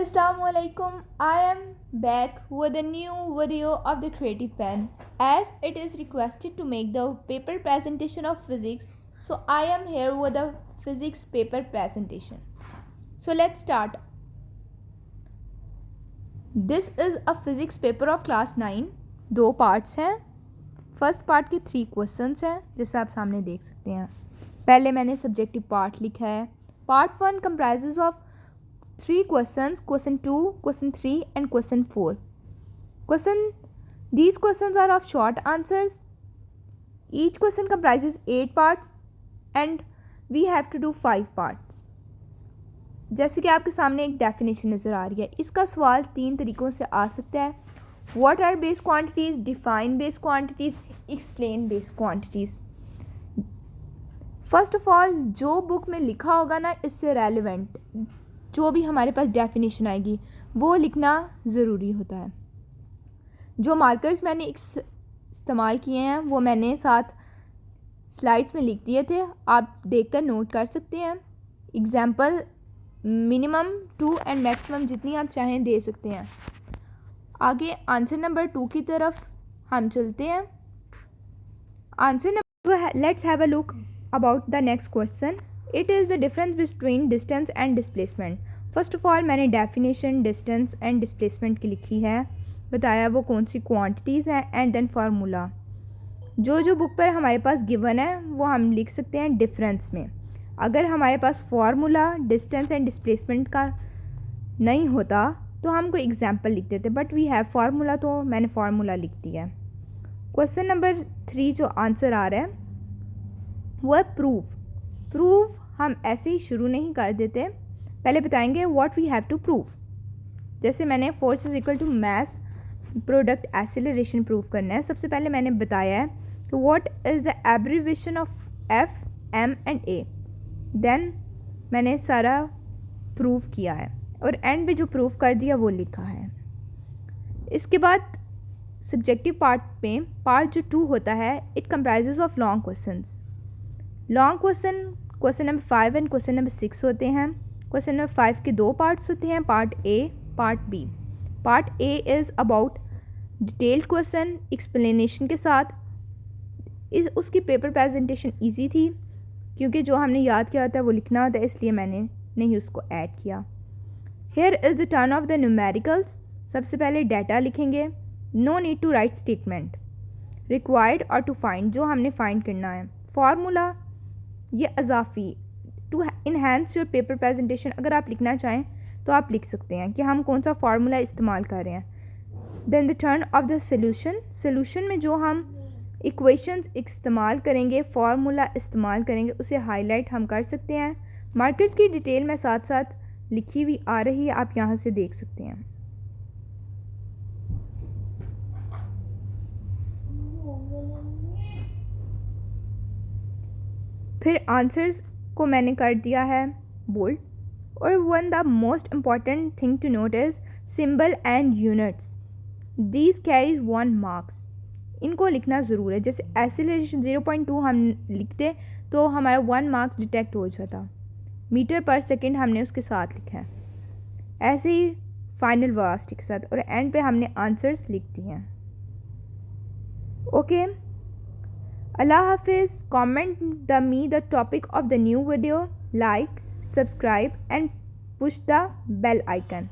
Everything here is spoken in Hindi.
Assalamualaikum. I am back with a new video of the Creative Pen. As it is requested to make the paper presentation of physics, so I am here with a physics paper presentation. So let's start. This is a physics paper of class 9. दो पार्ट्स हैं. फर्स्ट पार्ट के 3 क्वेश्चंस हैं जैसे आप सामने देख सकते हैं. पहले मैंने सब्जेक्टिव पार्ट लिखा है. Part 1 comprises of 3 questions, question 2, question 3 and question 4. These questions are of short answers. Each question comprises 8 parts and we have to do 5 parts. जैसे कि आपके सामने एक डेफिनेशन नज़र आ रही है. इसका सवाल 3 तरीक़ों से आ सकता है. What are base quantities, define base quantities, explain base quantities. First of all जो बुक में लिखा होगा ना इससे रेलिवेंट जो भी हमारे पास डेफिनेशन आएगी वो लिखना ज़रूरी होता है. जो मार्कर्स मैंने इस्तेमाल किए हैं वो मैंने साथ स्लाइड्स में लिख दिए थे, आप देखकर नोट कर सकते हैं. एग्जाम्पल मिनिमम 2 एंड मैक्सिमम जितनी आप चाहें दे सकते हैं. आगे आंसर नंबर 2 की तरफ हम चलते हैं. Answer number let's have a look about the next question. It is the difference between distance and displacement. First of all मैंने डेफिनेशन डिस्टेंस एंड डिस्प्लेसमेंट की लिखी है, बताया वो कौन सी क्वांटिटीज़ हैं एंड देन फार्मूला. जो बुक पर हमारे पास गिवन है वो हम लिख सकते हैं डिफरेंस में. अगर हमारे पास फार्मूला डिस्टेंस एंड डिस्प्लेसमेंट का नहीं होता तो हम कोई एग्जाम्पल लिख देते, बट वी हैव फार्मूला तो मैंने फार्मूला लिख दिया है. क्वेश्चन नंबर 3 जो आंसर आ रहा है वो है प्रूफ. प्रूफ हम ऐसे ही शुरू नहीं कर देते, पहले बताएंगे what we have to prove. जैसे मैंने force is equal to mass product acceleration proof करना है. सबसे पहले मैंने बताया है कि what is the abbreviation of F M and A. Then मैंने सारा प्रूफ किया है और एंड पे जो प्रूफ कर दिया वो लिखा है. इसके बाद सब्जेक्टिव पार्ट में पार्ट जो 2 होता है it comprises of long questions. Long question number 5 and question number 6 होते हैं. क्वेश्चन नंबर 5 के 2 पार्ट्स होते हैं, part A part B. Part A is about detailed question explanation के साथ. उसकी पेपर प्रेजेंटेशन इजी थी क्योंकि जो हमने याद किया होता है वो लिखना होता है, इसलिए मैंने नहीं उसको ऐड किया. Here is the turn of the numericals. सबसे पहले डाटा लिखेंगे. No need to write statement. Required और टू फाइंड जो हमने फाइंड करना है. फार्मूला ये अजाफी to enhance your paper presentation. अगर आप लिखना चाहें तो आप लिख सकते हैं कि हम कौन सा फार्मूला इस्तेमाल कर रहे हैं. Then the turn of the solution. Solution में जो हम इक्वेशंस इस्तेमाल करेंगे फार्मूला इस्तेमाल करेंगे उसे हाईलाइट हम कर सकते हैं. मार्कर्स की डिटेल में साथ साथ लिखी हुई आ रही है, आप यहाँ से देख सकते हैं. फिर आंसर्स को मैंने कर दिया है बोल्ड. और one the most important thing to note is symbol and units. These carries 1 marks. इनको लिखना ज़रूर है. जैसे एक्सेलरेशन 0.2 हम लिखते तो हमारा 1 मार्क्स डिटेक्ट हो जाता. मीटर पर सेकेंड हमने उसके साथ लिखा है. ऐसे ही फाइनल वेलोसिटी के साथ और एंड पे हमने आंसर्स लिख दिए हैं. Okay, Allah Hafiz. Comment me the topic of the new video, like, subscribe and push the bell icon.